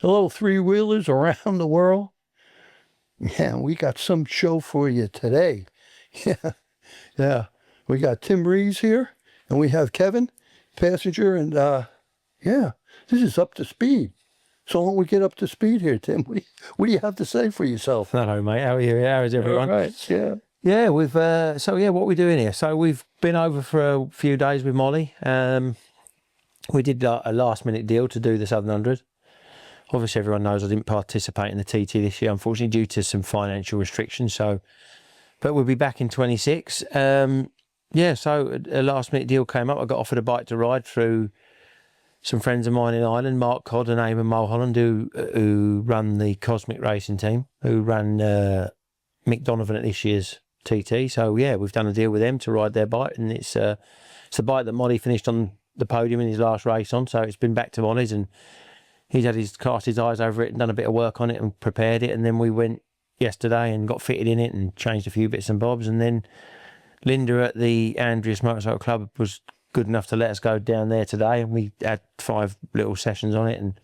Hello, three-wheelers around the world. Yeah, we got some show for you today. Yeah. We got Tim Reeves here, and we have Kevin, passenger, and yeah, this is up to speed. So when we get up to speed here, Tim, what do you have to say for yourself? Hello, mate. How are you? How is everyone? All right, yeah. Yeah, we've so yeah, what we're doing here. So we've been over for a few days with Molly. We did a last-minute deal to do the Southern 100. Obviously, everyone knows I didn't participate in the TT this year, unfortunately, due to some financial restrictions. So, but we'll be back in 26. Yeah, so a last-minute deal came up. I got offered a bike to ride through some friends of mine in Ireland, Mark Codd and Eamon Mulholland, who run the Cosmic Racing team, who ran Mick Donovan at this year's TT. So yeah, we've done a deal with them to ride their bike, and it's a bike that Molly finished on the podium in his last race on. So it's been back to Molly's, and he's had cast his eyes over it and done a bit of work on it and prepared it. And then we went yesterday and got fitted in it and changed a few bits and bobs. And then Linda at the Andreas Motorcycle Club was good enough to let us go down there today, and we had 5 little sessions on it and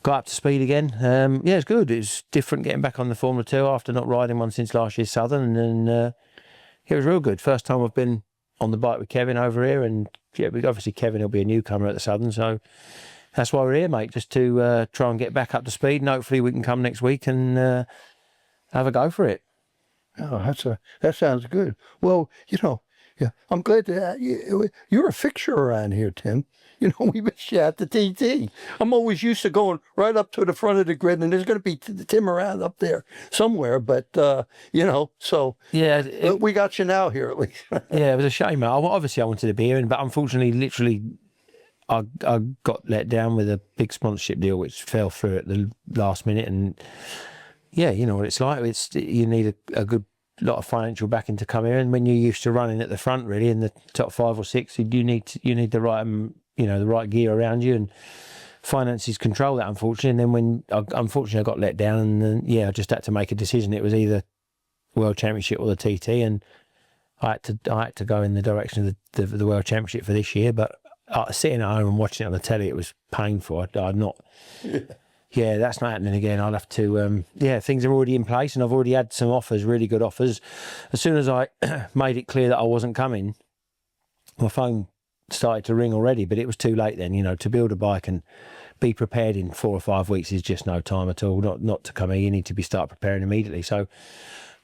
got up to speed again. Yeah, it's good. It's different getting back on the Formula 2 after not riding one since last year's Southern, and it was real good. First time I've been on the bike with Kevin over here, and yeah, obviously Kevin will be a newcomer at the Southern, so that's why we're here, mate, just to try and get back up to speed, and hopefully we can come next week and have a go for it. Oh, that sounds good. Well, you know, yeah, I'm glad that you're a fixture around here, Tim. You know, we missed you at the TT. I'm always used to going right up to the front of the grid, and there's going to be Tim around up there somewhere. But, you know, so yeah, we got you now here at least. Yeah, it was a shame, mate. Obviously, I wanted to be here, but unfortunately, literally, I got let down with a big sponsorship deal, which fell through at the last minute. And yeah, you know what it's like. You need a good lot of financial backing to come here, and when you're used to running at the front, really in the top 5 or 6, you need the right the right gear around you, and finances control that, unfortunately. And then when unfortunately I got let down, and then yeah, I just had to make a decision. It was either World Championship or the TT, and I had to go in the direction of the World Championship for this year. But sitting at home and watching it on the telly, it was painful. I'd not. Yeah, that's not happening again. I'll have to, yeah, things are already in place, and I've already had some offers, really good offers. As soon as I made it clear that I wasn't coming, my phone started to ring already, but it was too late then. You know, to build a bike and be prepared in 4 or 5 weeks is just no time at all. Not to come here, you need to start preparing immediately. So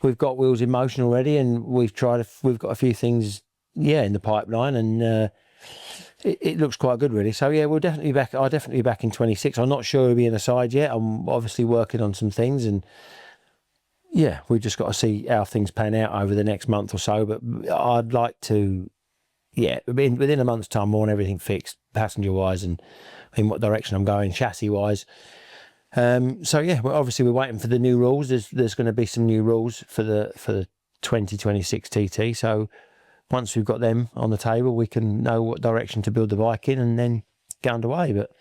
we've got wheels in motion already, and we've got a few things, yeah, in the pipeline, and it looks quite good, really. So yeah, we'll definitely back. I'll definitely be back in 26. I'm not sure we'll be in the side yet. I'm obviously working on some things, and yeah, we've just got to see how things pan out over the next month or so. But I'd like to, yeah, within a month's time, I want everything fixed, passenger wise, and in what direction I'm going, chassis wise. So yeah, obviously we're waiting for the new rules. There's going to be some new rules for the 2026 TT. So once we've got them on the table, we can know what direction to build the bike in and then get underway. But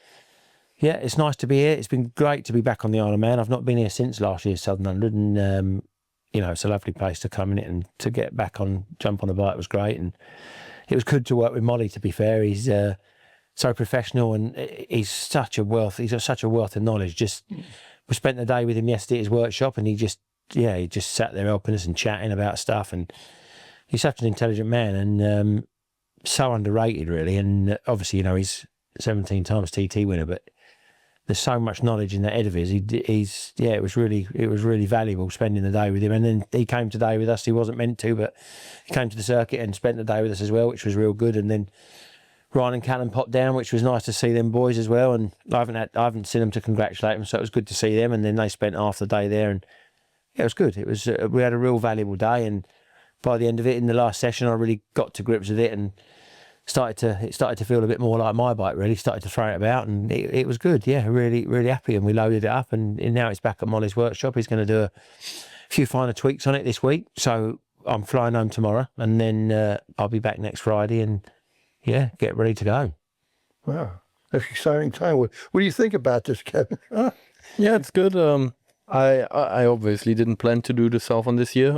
yeah, it's nice to be here. It's been great to be back on the Isle of Man. I've not been here since last year's Southern 100, and you know, it's a lovely place to come in it, and to get back jump on the bike was great. And it was good to work with Molly, to be fair. He's so professional, and he's such a wealth. He's got such a wealth of knowledge. We spent the day with him yesterday at his workshop, and he just sat there helping us and chatting about stuff, and he's such an intelligent man, and so underrated, really. And obviously, you know, he's 17 times TT winner, but there's so much knowledge in that head of his. It was really valuable spending the day with him. And then he came today with us. He wasn't meant to, but he came to the circuit and spent the day with us as well, which was real good. And then Ryan and Callum popped down, which was nice to see them boys as well. And I haven't seen them to congratulate them, so it was good to see them. And then they spent half the day there, and it was good. It was we had a real valuable day, and by the end of it, in the last session, I really got to grips with it, and it started to feel a bit more like my bike, really. Started to throw it about, and it was good. Yeah, really, really happy. And we loaded it up, and now it's back at Molly's workshop. He's going to do a few finer tweaks on it this week. So I'm flying home tomorrow, and then I'll be back next Friday, and yeah, get ready to go. Wow, that's an exciting time. What do you think about this, Kevin? Yeah, it's good. I obviously didn't plan to do the Southern this year.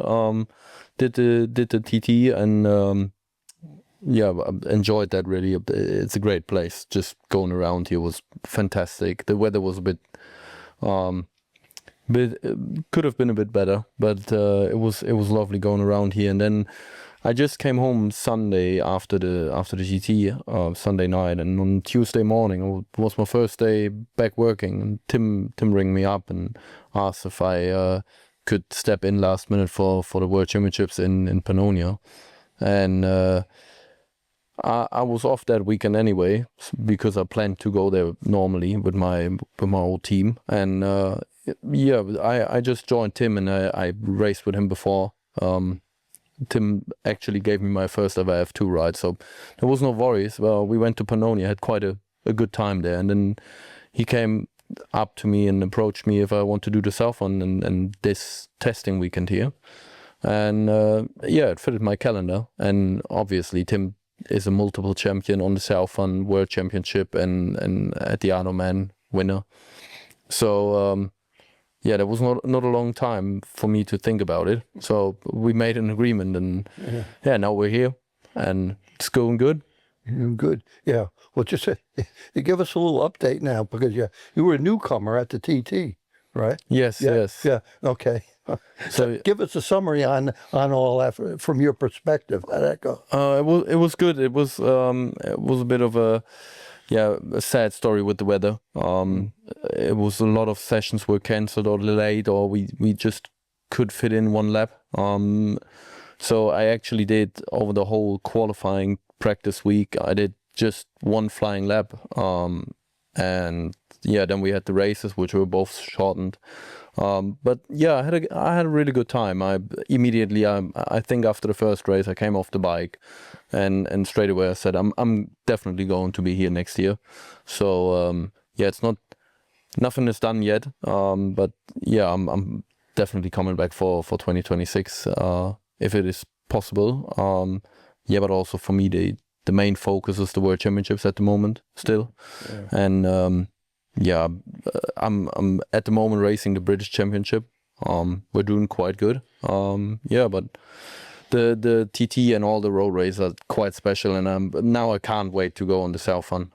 Did the TT, and yeah, enjoyed that really. It's a great place. Just going around here was fantastic. The weather was a bit But could have been a bit better. But it was lovely going around here. And then I just came home Sunday after the GT, Sunday night, and on Tuesday morning it was my first day back working. And Tim rang me up and asked if I could step in last minute for the World Championships in Pannonia, and I was off that weekend anyway because I planned to go there normally with my old team, and I just joined Tim and I raced with him before. Tim actually gave me my first ever F2 ride, so there was no worries. Well, we went to Pannonia, had quite a good time there, and then he came up to me and approached me if I want to do the South Run and this testing weekend here. And it fitted my calendar. And obviously Tim is a multiple champion on the South Run World Championship and at the Ironman winner. So there was not a long time for me to think about it. So we made an agreement, and now we're here, and it's going good. Good. Yeah. Well, just you give us a little update now, because you were a newcomer at the TT, right? Yes. Yeah. Okay. So give us a summary on all that from your perspective. How'd that go? It was good. It was a bit of a sad story with the weather. It was a lot of sessions were cancelled or delayed, or we just could fit in one lap. So I actually did, over the whole qualifying practice week, I did just one flying lap. And then we had the races, which were both shortened. But I had a really good time. I think after the first race, I came off the bike, and straight away I said, I'm definitely going to be here next year. So it's nothing is done yet. But I'm definitely coming back for 2026 if it is possible. But also for me, the main focus is the World Championships at the moment still, and I'm at the moment racing the British Championship. We're doing quite good. But the TT and all the road races are quite special, and now I can't wait to go on the South Run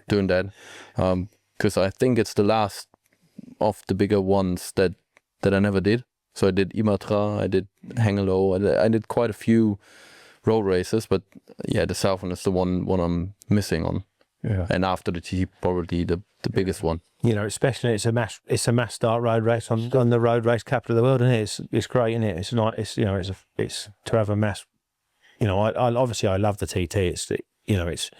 doing that, because I think it's the last of the bigger ones that I never did. So I did Imatra, I did Hengelo, I did quite a few road races, but the South Run is the one I'm missing on. Yeah. And after the TT, probably the biggest one. Especially it's a mass start road race on the road race capital of the world, isn't it? It's great, isn't it? It's not. It's it's to have a mass. I obviously I love the TT. It's it's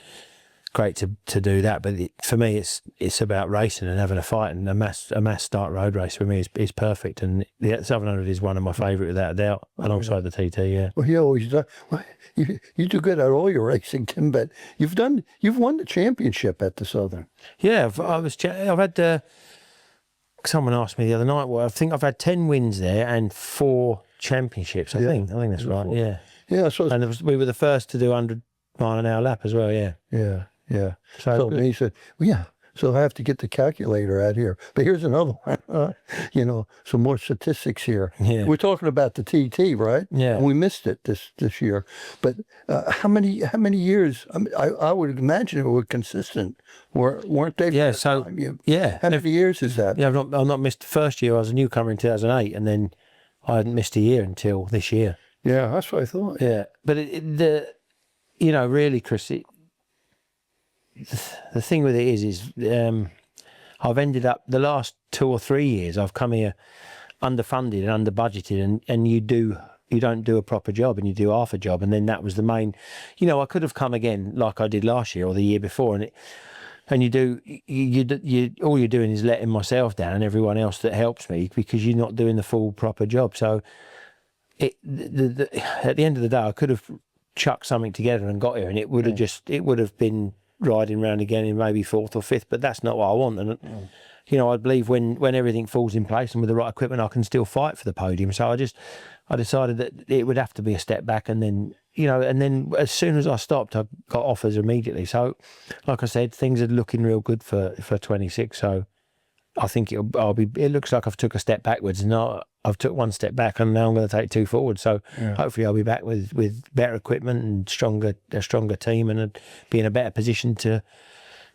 great to do that, but for me it's about racing and having a fight, and a mass start road race for me is perfect, and the 700 is one of my favourite without a doubt, alongside the TT. Yeah. Well, you always do. Well, you do good at all your racing, Tim, but you've won the championship at the Southern. Yeah, I've had. Someone asked me the other night. Well, I think I've had 10 wins there and 4 championships. I think that's right. Yeah. Yeah. So we were the first to do 100 mile an hour lap as well. Yeah. Yeah. Yeah. So he said, well, yeah. So I have to get the calculator out here. But here's another one. Some more statistics here. Yeah. We're talking about the TT, right? Yeah. And we missed it this year. But how many years? I would imagine it were consistent. Weren't they? Yeah. So How many years is that? Yeah, I've not missed the first year. I was a newcomer in 2008, and then I hadn't missed a year until this year. Yeah, that's what I thought. Yeah, but really, Chris. The thing with it is I've ended up the last 2 or 3 years I've come here underfunded and under budgeted, and you don't do a proper job, and you do half a job, and then that was the main. I could have come again like I did last year or the year before, and you all you're doing is letting myself down and everyone else that helps me, because you're not doing the full proper job. So at the end of the day, I could have chucked something together and got here, and it would have been riding round again in maybe 4th or 5th, but that's not what I want. And I believe when everything falls in place and with the right equipment, I can still fight for the podium. So I decided that it would have to be a step back, and then as soon as I stopped, I got offers immediately. So like I said, things are looking real good for 26. So I think it looks like I've took a step backwards, and I've took one step back, and now I'm going to take 2 forward. So hopefully I'll be back with better equipment and a stronger team, and be in a better position to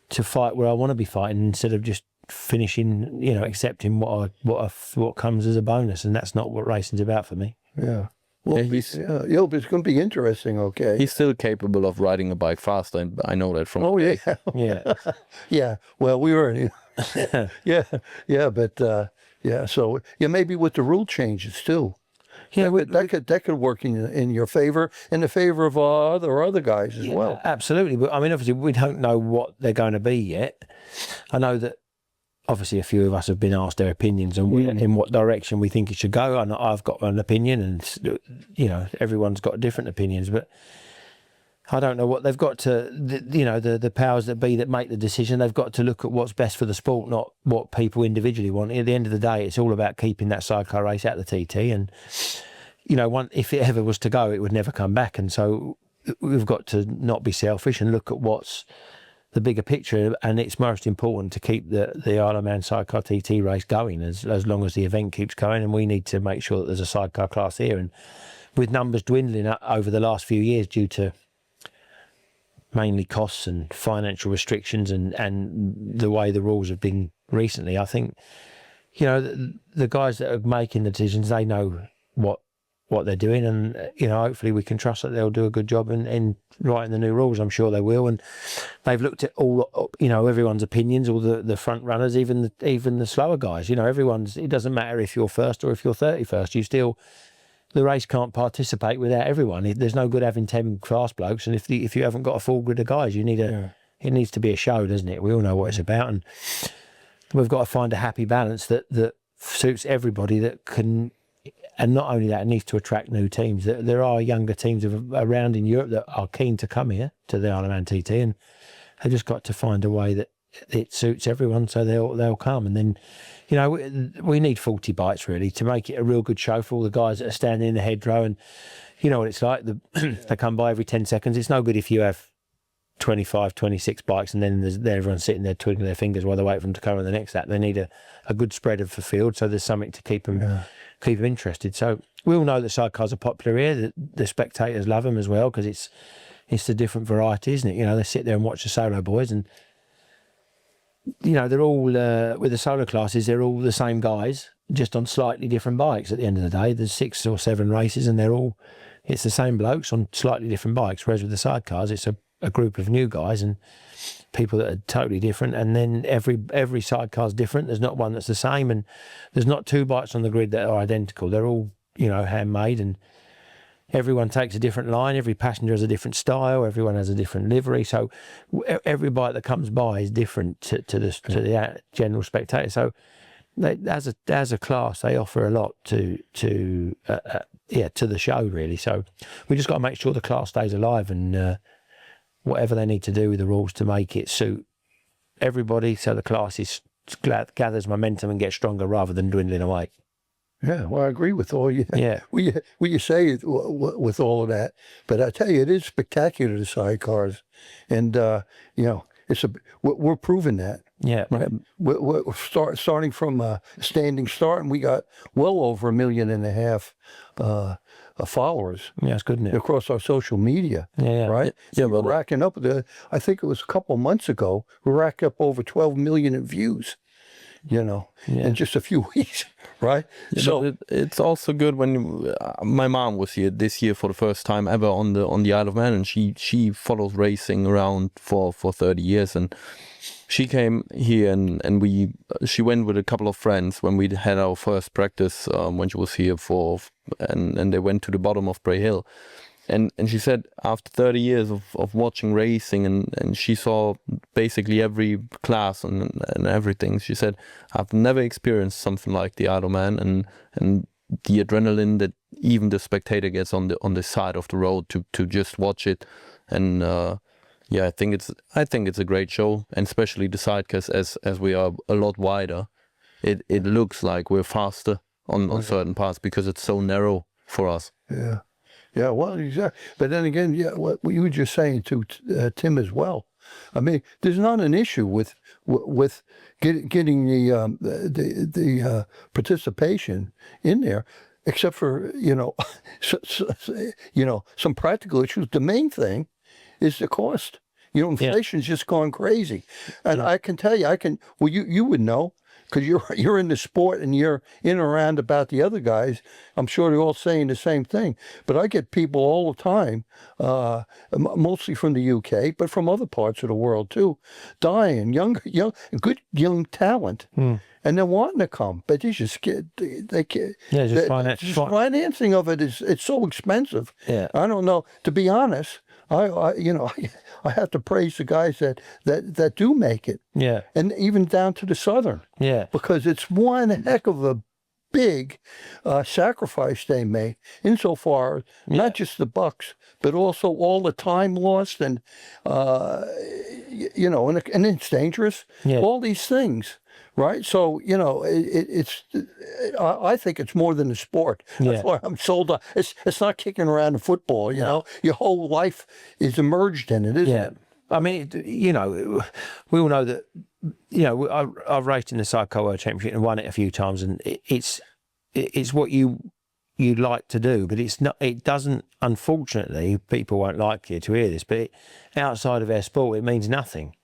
fight where I want to be fighting, instead of just finishing, accepting what comes as a bonus, and that's not what racing's about for me. Yeah. Well, Yeah, he's- it's going to be interesting. Okay. He's still capable of riding a bike fast. I know that from. Oh yeah. Yeah. Yeah. Well, we were. Yeah. But yeah. So yeah, maybe with the rule changes too. Yeah, That could work in your favor, in the favor of other guys as well. absolutely. But I mean, obviously, we don't know what they're going to be yet. I know that obviously a few of us have been asked their opinions on in what direction we think it should go. And I've got an opinion, and everyone's got different opinions. But I don't know what they've got to. The powers that be that make the decision, they've got to look at what's best for the sport, not what people individually want. At the end of the day, it's all about keeping that sidecar race at the TT, and if it ever was to go, it would never come back. And so we've got to not be selfish and look at what's the bigger picture. And it's most important to keep the Isle of Man sidecar TT race going as long as the event keeps going. And we need to make sure that there's a sidecar class here. And with numbers dwindling over the last few years due to mainly costs and financial restrictions and the way the rules have been recently, I think, the guys that are making the decisions, they know what they're doing, and hopefully we can trust that they'll do a good job in writing the new rules. I'm sure they will, and they've looked at all everyone's opinions, all the front runners, even the slower guys. It doesn't matter if you're first or if you're 31st. The race can't participate without everyone. There's no good having 10 fast blokes, and if you haven't got a full grid of guys, it needs to be a show, doesn't it? We all know what it's about, and we've got to find a happy balance that suits everybody, that can. And not only that, it needs to attract new teams. There are younger teams around in Europe that are keen to come here to the Isle of Man TT, and they've just got to find a way that it suits everyone, so they'll come. And then, we need 40 bikes really to make it a real good show for all the guys that are standing in the hedgerow. And you know what it's like, they come by every 10 seconds. It's no good if you have 25, 26 bikes and then everyone's sitting there twiddling their fingers while they wait for them to come on the next lap. They need a good spread of the field, so there's something to keep them interested. So we all know that sidecars are popular here. The spectators love them as well, because it's the different variety, isn't it? They sit there and watch the solo boys, and they're all with the solo classes, they're all the same guys, just on slightly different bikes. At the end of the day, there's 6 or 7 races, and it's the same blokes on slightly different bikes. Whereas with the sidecars, it's a group of new guys and people that are totally different, and then every sidecar's different. There's not one that's the same, and there's not 2 bikes on the grid that are identical. They're all handmade, and everyone takes a different line. Every passenger has a different style. Everyone has a different livery. So every bike that comes by is different to the general spectator. So as a class, they offer a lot to the show really. So we just got to make sure the class stays alive, and whatever they need to do with the rules to make it suit everybody, so the class gathers momentum and gets stronger rather than dwindling away. Yeah, well, I agree with all you. Yeah, what you say with all of that, but I tell you, it is spectacular, the sidecars, and we're proving that. Yeah, right. We're starting from a standing start, and we got well over 1.5 million followers. Yeah, it's good, isn't it? Across our social media. Yeah. Right. Yeah, we're well, racking up I think it was a couple of months ago. We racked up over 12 million in views. In just a few weeks, right? Yeah, so it's also good when my mom was here this year for the first time ever on the Isle of Man, and she follows racing around for 30 years, and she came here and she went with a couple of friends when we had our first practice when she was here and they went to the bottom of Bray Hill. And she said after 30 years of watching racing and she saw basically every class and everything, she said, I've never experienced something like the Isle of Man and the adrenaline that even the spectator gets on the side of the road to just watch it. And I think it's a great show, and especially the sidecars as we are a lot wider. It looks like we're faster on certain parts because it's so narrow for us. Yeah. Yeah, well, exactly. But then again, what you were just saying to Tim as well. I mean, there's not an issue with getting the participation in there, except for some practical issues. The main thing is the cost. You know, inflation's just gone crazy. And I can tell you, well, you would know, because you're in the sport and you're in and around about the other guys. I'm sure they're all saying the same thing. But I get people all the time, mostly from the UK, but from other parts of the world too, dying, good young talent. And they're wanting to come, but they just they can't. Yeah, just financing of it it's so expensive. Yeah. I don't know. To be honest, I have to praise the guys that do make it. Yeah. And even down to the Southern. Yeah. Because it's one heck of a big sacrifice they make, insofar not just the bucks, but also all the time lost and and it's dangerous. Yeah. All these things. Right, so I think it's more than a sport. That's why I'm sold on. It's not kicking around in football. You know, your whole life is immersed in it, isn't it? I mean, we all know that. I've raced in the Sidecar World Championship and won it a few times, and it's what you like to do, but it's not. It doesn't. Unfortunately, people won't like you to hear this, but outside of our sport, it means nothing.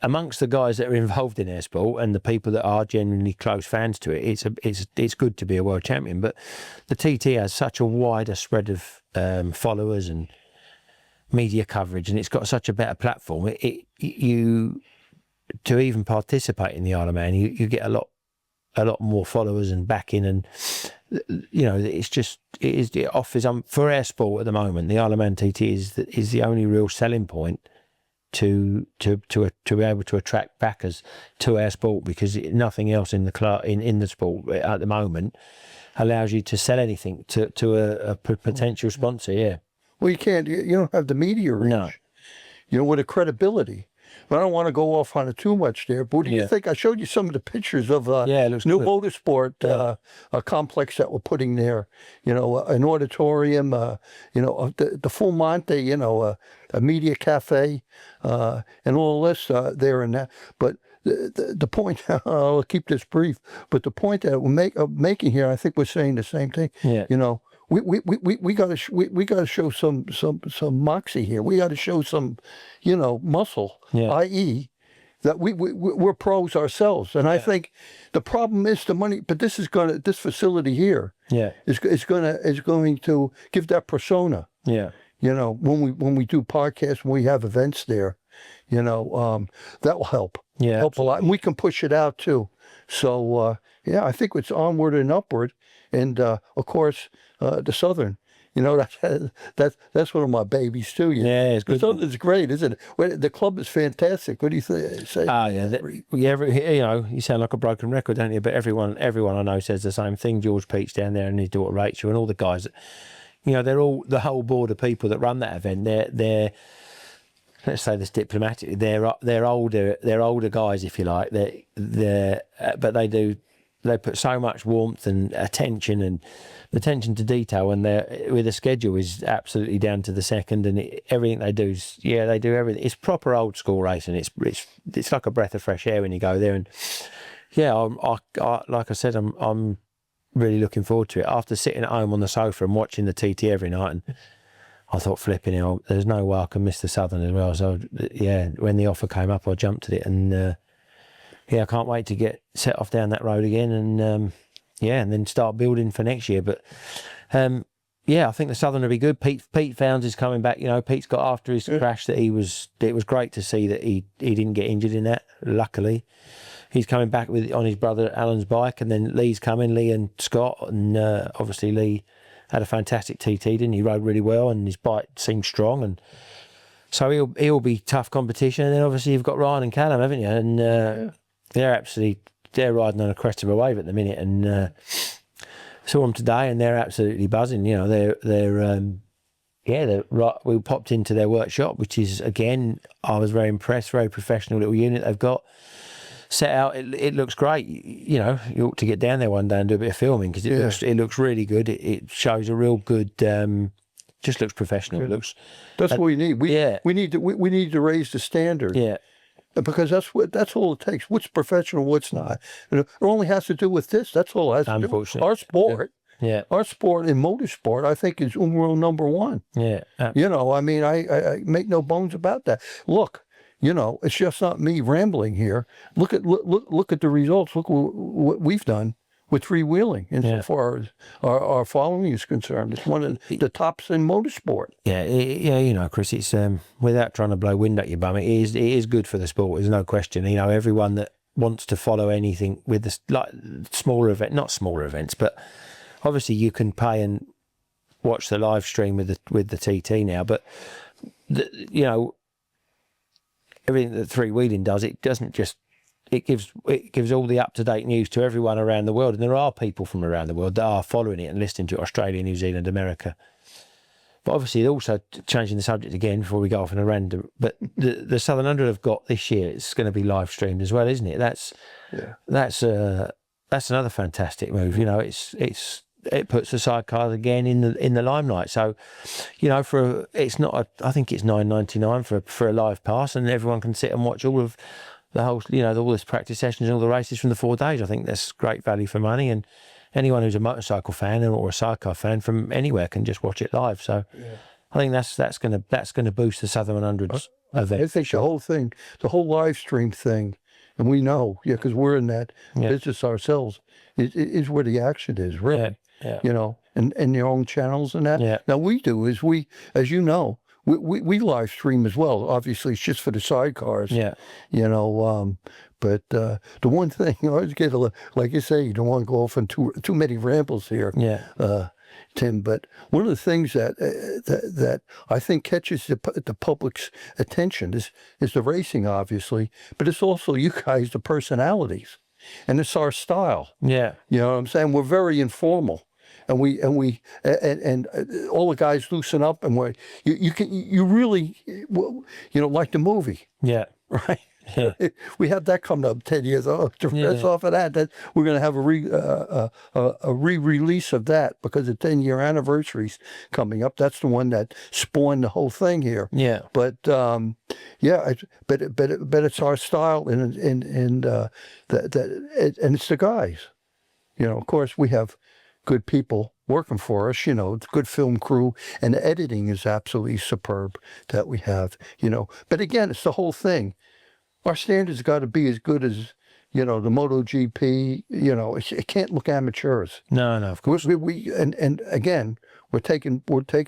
Amongst the guys that are involved in air sport and the people that are genuinely close fans to it, it's good to be a world champion. But the TT has such a wider spread of followers and media coverage, and it's got such a better platform. You to even participate in the Isle of Man, you get a lot more followers and backing, and it offers for air sport at the moment. The Isle of Man TT is the only real selling point to be able to attract backers to our sport, because nothing else in the sport at the moment allows you to sell anything to a potential sponsor. Yeah. Well, you can't. You don't have the media reach. No. With the credibility. But I don't want to go off on it too much there. But what do you think? I showed you some of the pictures of New Motorsport a complex that we're putting there. An auditorium. The Full Monte. A media cafe, and all this there and that. But the point, I'll keep this brief. But the point that we're making here, I think we're saying the same thing. Yeah. We got to show some moxie here. We got to show some, muscle. Yeah. I.e., that we're pros ourselves. And I think the problem is the money. But this facility here. Yeah. Is going to give that persona. Yeah. When we do podcasts, when we have events there, that will help. Yeah. Help a lot, and we can push it out too. So I think it's onward and upward, and of course the Southern. That's one of my babies too. Yeah, it's good. The Southern's great, isn't it? Well, the club is fantastic. What do you say? Oh yeah, you sound like a broken record, don't you? But everyone I know says the same thing. George Peach down there and his daughter Rachel and all the guys that. They're all the whole board of people that run that event. They're let's say this diplomatically. They're older guys, if you like. But they put so much warmth and attention to detail, and with the schedule is absolutely down to the second. And everything they do is they do everything. It's proper old school racing. It's like a breath of fresh air when you go there. And I like I said, I'm really looking forward to it. After sitting at home on the sofa and watching the TT every night, and I thought, flipping hell, there's no way I can miss the Southern as well. So when the offer came up, I jumped at it, and I can't wait to get set off down that road again, and and then start building for next year. But I think the Southern will be good. Pete Founds is coming back. Pete's got after his crash that it was great to see that he didn't get injured in that. Luckily. He's coming back on his brother Alan's bike, and then Lee's coming, Lee and Scott, and obviously Lee had a fantastic TT, didn't he? He rode really well, and his bike seemed strong, and so he'll be tough competition. And then obviously you've got Ryan and Callum, haven't you? And they're riding on a crest of a wave at the minute, and saw them today, and they're absolutely buzzing. We popped into their workshop, which is, again, I was very impressed. Very professional little unit they've got. Set out, it looks great. You ought to get down there one day and do a bit of filming, because it looks really good. It shows a real good, just looks professional. Good. It looks. That's what we need. We need to raise the standard. Yeah, because that's all it takes. What's professional, what's not. It only has to do with this. That's all it has to do. Our sport. Yeah. Our sport in motorsport, I think, is number one. Yeah. You know, I mean, I make no bones about that. Look, you know, it's just not me rambling here. Look at the results. Look what we've done with freewheeling insofar as our following is concerned. It's one of the tops in motorsport. Yeah, you know, Chris, it's without trying to blow wind at your bum, it is good for the sport. There's no question. You know, everyone that wants to follow anything with this, like not smaller events, but obviously you can pay and watch the live stream with the TT now. But you know, everything that Three Wheeling does, it doesn't just. It gives all the up-to-date news to everyone around the world, and there are people from around the world that are following it and listening to it, Australia, New Zealand, America. But obviously, also changing the subject again before we go off in a random. But the Southern 100 have got this year. It's going to be live streamed as well, isn't it? That's another fantastic move. You know, it puts the sidecars again in the limelight. So, you know, I think it's $9.99 for a live pass, and everyone can sit and watch all of the whole, you know, all this practice sessions and all the races from the 4 days. I think that's great value for money, and anyone who's a motorcycle fan or a sidecar fan from anywhere can just watch it live. So I think that's gonna boost the Southern 100s event. I think the whole thing, the whole live stream thing, and we know, because we're in that business ourselves, is where the action is, really. Yeah. You know, and your own channels and that. Yeah. Now we do is as you know, we live stream as well. Obviously, it's just for the sidecars. Yeah. You know, but the one thing I always get like you say, you don't want to go off on too many rambles here. Yeah. Tim. But one of the things that I think catches the public's attention is the racing, obviously, but it's also you guys, the personalities, and it's our style. Yeah. You know what I'm saying? We're very informal. And we all the guys loosen up, and you really, you know, like the movie. Yeah. Right. Yeah. We have that coming up 10 years. Oh, to rest off of that we're going to have a re-release of that because the 10-year anniversary's coming up. That's the one that spawned the whole thing here. Yeah. But but it's our style, and it's the guys. You know, of course, we have good people working for us, you know, good film crew, and the editing is absolutely superb that we have, you know. But again, it's the whole thing. Our standards got to be as good as, you know, the MotoGP, you know, it can't look amateurs. No, of course. And again, we're taking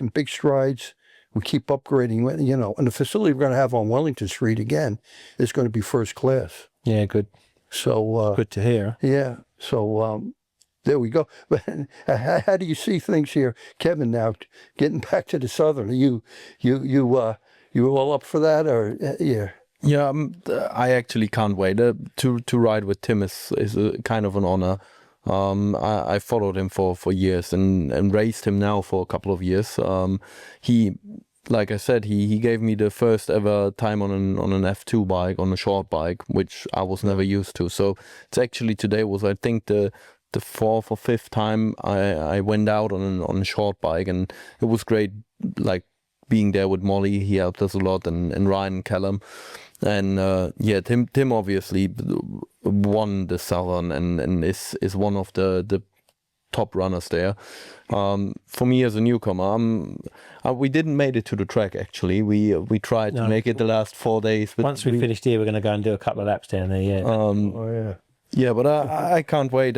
big strides. We keep upgrading, you know, and the facility we're going to have on Wellington Street again is going to be first class. Yeah, good. So good to hear. Yeah. So there we go. But how do you see things here, Kevin? Now getting back to the Southern, you all up for that, or yeah? Yeah, I actually can't wait. To ride with Tim is a kind of an honor. I followed him for years and raced him now for a couple of years. He, like I said, he gave me the first ever time on an F2 bike, on a short bike, which I was never used to. So it's actually today was, I think, the fourth or fifth time I went out on a short bike, and it was great, like being there with Molly. He helped us a lot, and Ryan and Callum. And Tim obviously won the Southern and is one of the top runners there. For me as a newcomer, we didn't make it to the track actually. We tried to make it the last 4 days. But once we finished here, we're going to go and do a couple of laps down there. Yeah. Yeah, but I can't wait.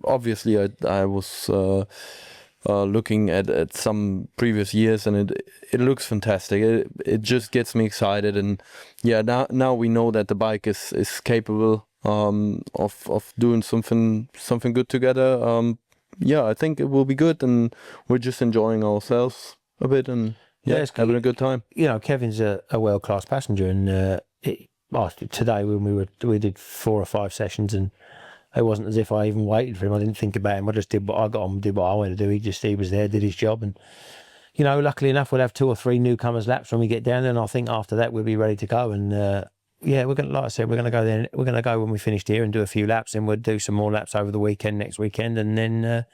Obviously I was looking at some previous years, and it looks fantastic. It just gets me excited, and yeah, now we know that the bike is capable of doing something good together. Yeah, I think it will be good, and we're just enjoying ourselves a bit, and having a good time. You know, Kevin's a world-class passenger, and today when we did 4 or 5 sessions, and it wasn't as if I even waited for him. I didn't think about him. I just did what I got on, did what I wanted to do. He was there, did his job, and you know, luckily enough, we'll have 2 or 3 newcomers laps when we get down there, and I think after that we'll be ready to go. And we're gonna, like I said, we're gonna go there. We're gonna go when we finished here and do a few laps, and we'll do some more laps over the next weekend, and then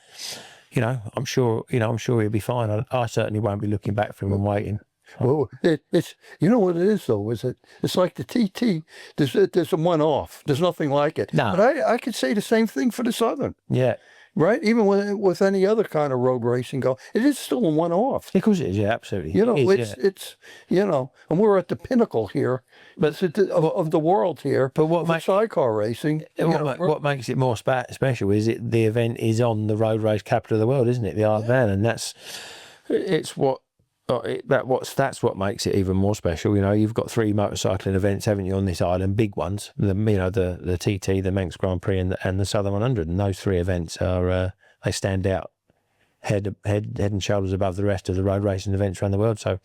you know, I'm sure he'll be fine. I certainly won't be looking back for him and waiting. Well, it's you know what it is though, is it's like the TT. There's a one-off. There's nothing like it. No. But I could say the same thing for the Southern. Yeah. right? Even with any other kind of road racing it is still a one-off. Of course it is, yeah, absolutely. You know, It is, it's you know, and we're at the pinnacle here, of the world here. But what for makes sidecar racing? what makes it more special is the event is on the road race capital of the world, isn't it? The Isle of Man, and that's what makes it even more special. You know, you've got 3 motorcycling events, haven't you, on this island? Big ones, the TT, the Manx Grand Prix, and the Southern 100. And those 3 events are they stand out head and shoulders above the rest of the road racing events around the world. So,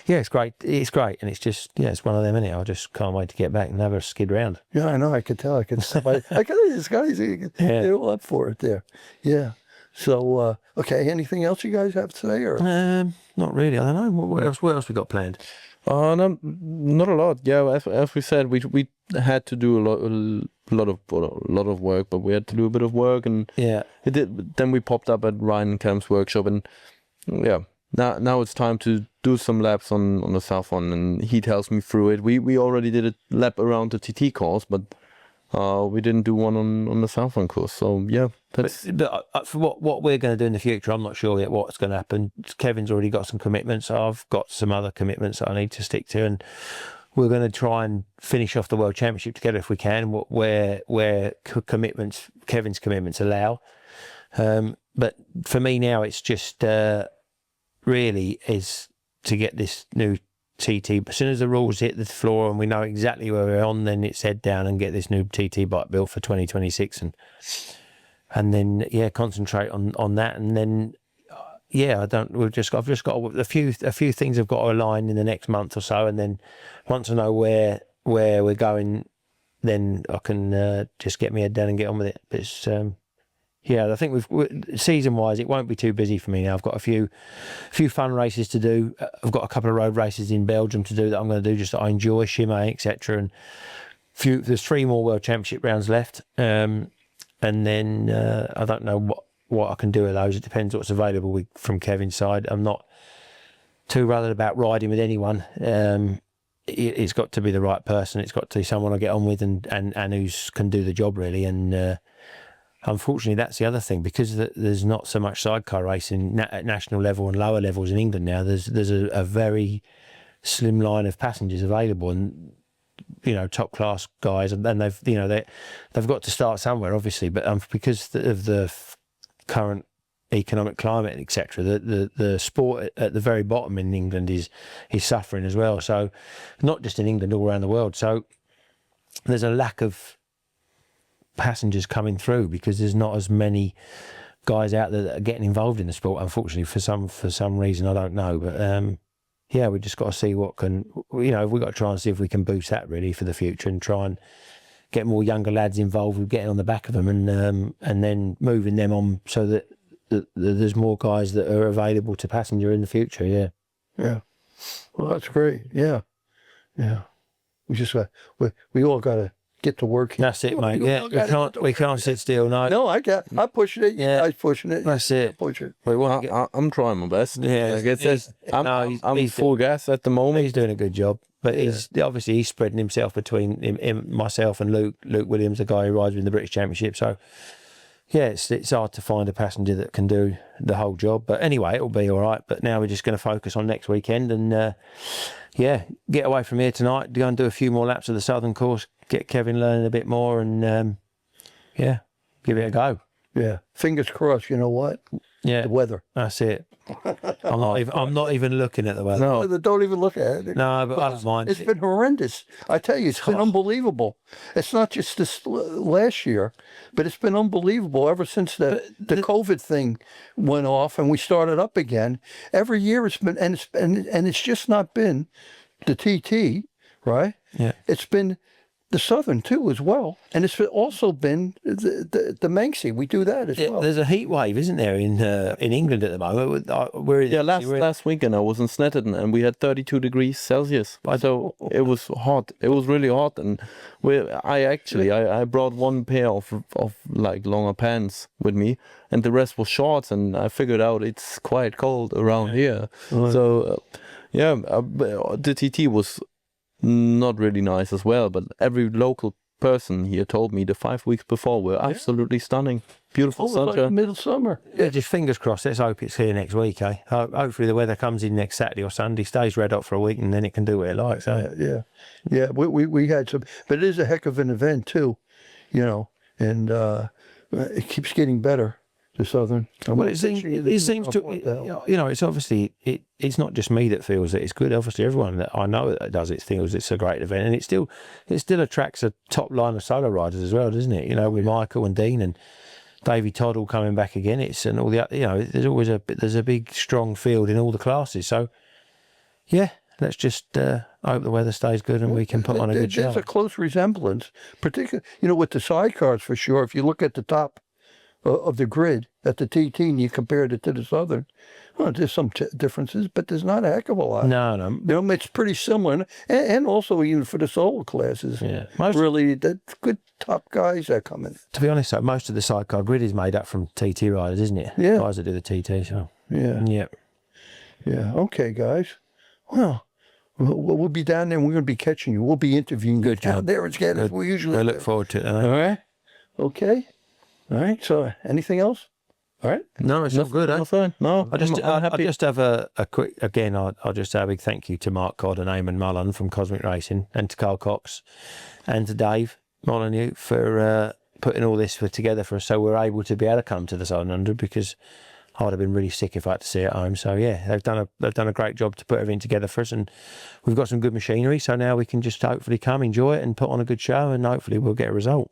yeah, it's great. It's great, and it's just it's one of them, isn't it? I just can't wait to get back and have a skid round. Yeah, I know. I could tell. I could. I could. These guys, they're all up for it there. Yeah. So, okay. Anything else you guys have to say, or? Not really. I don't know. What else we got planned? No, not a lot. Yeah, as we said, we had to do a lot of work, but we had to do a bit of work, and yeah, it did. Then we popped up at Ryan and Cam's workshop, and yeah, now it's time to do some laps on the South one, and he tells me through it. We already did a lap around the TT course, but we didn't do one on the South one course. So yeah, that's. But for what we're going to do in the future, I'm not sure yet what's going to happen. Kevin's already got some commitments. I've got some other commitments that I need to stick to, and we're going to try and finish off the World Championship together if we can, where Kevin's commitments allow. But for me now, it's just really is to get this new TT. As soon as the rules hit the floor and we know exactly where we're on, then it's head down and get this new TT bike built for 2026, and then concentrate on that, and then I've just got a few things I've got to align in the next month or so, and then once I know where we're going, then I can just get my head down and get on with it. But it's I think season wise it won't be too busy for me now. I've got a few fun races to do. I've got a couple of road races in Belgium to do that I'm going to do just that I enjoy, Chimay, etc. And there's 3 more World Championship rounds left, and then I don't know what I can do with those. It depends what's available from Kevin's side. I'm not too bothered about riding with anyone. It's got to be the right person. It's got to be someone I get on with and who can do the job really. And unfortunately, that's the other thing, because there's not so much sidecar racing at national level and lower levels in England now. There's a very slim line of passengers available, and top class guys, and they've got to start somewhere, obviously. But because of the current economic climate, etc., the sport at the very bottom in England is suffering as well. So not just in England, all around the world. So there's a lack of passengers coming through because there's not as many guys out there that are getting involved in the sport, unfortunately, for some reason. I don't know, but we just got to see what can, we've got to try and see if we can boost that really for the future, and try and get more younger lads involved with getting on the back of them, and then moving them on so that there's more guys that are available to passenger in the future. Yeah. Well, that's great. Yeah. We just we all got to get to work here. That's it, mate. We can't sit still. No, I'm pushing it. Yeah, I'm pushing it. That's it. Push it. I'm trying my best. Yeah, I'm full gas at the moment. He's doing a good job, but he's spreading himself between him, myself, and Luke Williams, the guy who rides in the British Championship. So yeah, it's hard to find a passenger that can do the whole job. But anyway, it'll be all right. But now we're just going to focus on next weekend, and get away from here tonight, go and do a few more laps of the Southern course, get Kevin learning a bit more, and give it a go. Yeah, fingers crossed. You know what? Yeah, the weather. That's it. I'm not even looking at the weather. No, don't even look at it. No, but I don't mind. It's been horrendous. I tell you, it's been unbelievable. It's not just this last year, but it's been unbelievable ever since the COVID thing went off and we started up again. Every year it's been, and it's just not been the TT, right? Yeah, it's been the Southern too as well, and it's also been the Manxie. We do that as well. There's a heat wave, isn't there, in England at the moment? Last weekend I was in Snetterton and we had 32 degrees Celsius. So it was hot. It was really hot, and I brought one pair of like longer pants with me, and the rest was shorts. And I figured out it's quite cold around here. Right. So the TT was not really nice as well, but every local person here told me the 5 weeks before were absolutely stunning. Beautiful It's like sunshine. middle summer. Yeah, just fingers crossed. Let's hope it's here next week, eh? Hopefully the weather comes in next Saturday or Sunday, stays red hot for a week, and then it can do what it likes. Yeah. We had some, but it is a heck of an event too, you know, and it keeps getting better. The Southern. Well, it seems to, you know, it's obviously, it's not just me that feels that it's good. Obviously, everyone that I know that does it feels it's a great event, and it still attracts a top line of solo riders as well, doesn't it? You know, with Michael and Dean and Davey Todd all coming back again. And all the, you know, there's a big strong field in all the classes. So, yeah, let's just hope the weather stays good and we can put on a good show. There's a close resemblance, particularly, you know, with the sidecars for sure. If you look at the top of the grid at the TT and you compared it to the Southern, well, there's some differences, but there's not a heck of a lot. No. You know, it's pretty similar, and also even for the solo classes. Yeah, really, that's good top guys that come in. To be honest, though, most of the sidecar grid is made up from TT riders, isn't it? Yeah. Guys that do the TT, so. Yeah. Okay, guys. Well, we'll be down there and we're going to be catching you. We'll be interviewing you down there again as we usually I do. look forward to it. All right. Okay. All right. So, anything else? All right. No, it's all good, eh? Fine. No, I I'm happy. just have a quick, again, I'll just have a big thank you to Mark Codd and Eamon Mullen from Cosmic Racing, and to Carl Cox and to Dave Molyneux for putting all this together for us, so we're able to be able to come to the Southern 100, because I'd have been really sick if I had to see it at home. So yeah, they've done a great job to put everything together for us, and we've got some good machinery, so now we can just hopefully come enjoy it and put on a good show, and hopefully we'll get a result.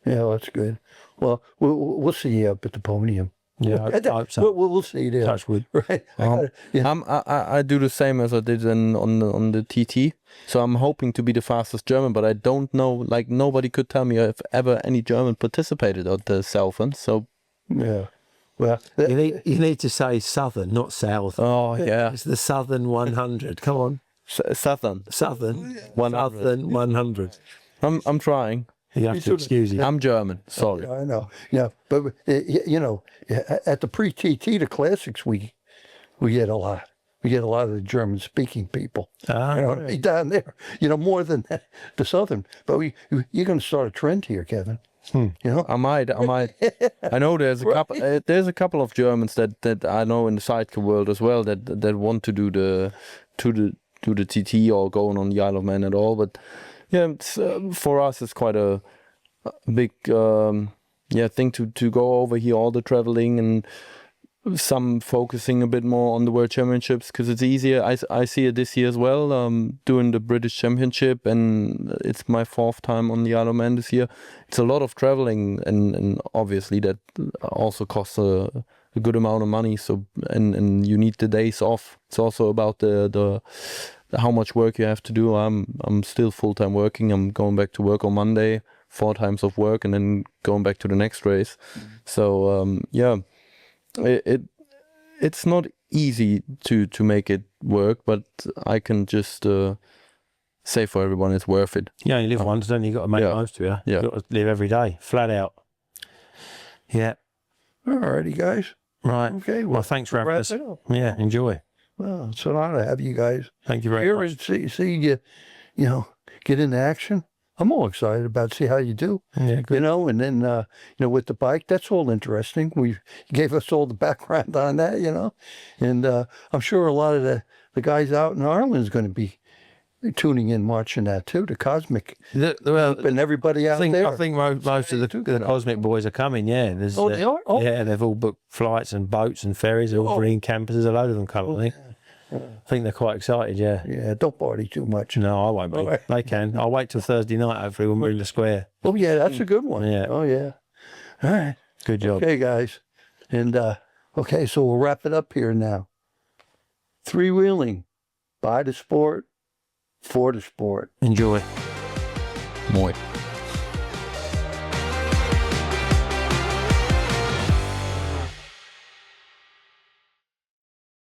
Yeah, well, that's good. Well, we'll see you up at the podium. Yeah, I hope so. We'll see you there. Touch wood. Right. I do the same as I did on the TT. So I'm hoping to be the fastest German, but I don't know. Like, nobody could tell me if ever any German participated at the Southern. So yeah. Well, you need to say Southern, not South. oh yeah, It's the Southern 100. Come on, Southern. Southern 100. Southern 100. I'm trying. You have to excuse you. I'm German. Sorry. I know. Yeah, but you know, at the pre-TT, the classics, we get a lot. We get a lot of the German-speaking people. You know, down there. You know, more than the Southern. But you're going to start a trend here, Kevin. You know, I might. I know there's a couple. There's a couple of Germans that I know in the sidecar world as well that want to do the TT or going on the Isle of Man at all. But yeah, it's, for us it's quite a big thing to go over here, all the traveling and some focusing a bit more on the World Championships, because it's easier. I see it this year as well, doing the British Championship, and it's my 4th time on the Isle of Man this year. It's a lot of traveling, and obviously that also costs a good amount of money. So and you need the days off. It's also about the how much work you have to do. I'm still full-time working. I'm going back to work on Monday, 4 times of work, and then going back to the next race. So it's not easy to make it work, but I can just say for everyone it's worth it. You only live once, don't you? You've got to make the most of it. Yeah. You've got to live every day, flat out. Yeah. alrighty, guys. Right. Okay. Well, thanks for having wrap us. it up. Yeah, enjoy. Well, it's an honor to have you guys Thank you very here much. and see you, you know, get into action. I'm all excited about see how you do. Yeah, good. You know, and then you know, with the bike, that's all interesting. You gave us all the background on that, you know, and I'm sure a lot of the guys out in Ireland is going to be tuning in, watching that too. The Cosmic and everybody out there. I think most of the Cosmic boys are coming. Yeah, there's, Oh, they are? Oh. Yeah, they've all booked flights and boats and ferries. They're all bringing campers. There's a load of them coming. I think. I think they're quite excited. Yeah. Yeah, don't party too much. No, I won't be. Right. They can. I'll wait till Thursday night. Hopefully, when we're in the square. Oh yeah, that's a good one. Yeah. Oh yeah. All right. Good job. Okay, guys. And okay, so we'll wrap it up here now. 3-wheeling, by the sport, for the sport. Enjoy. Mooi.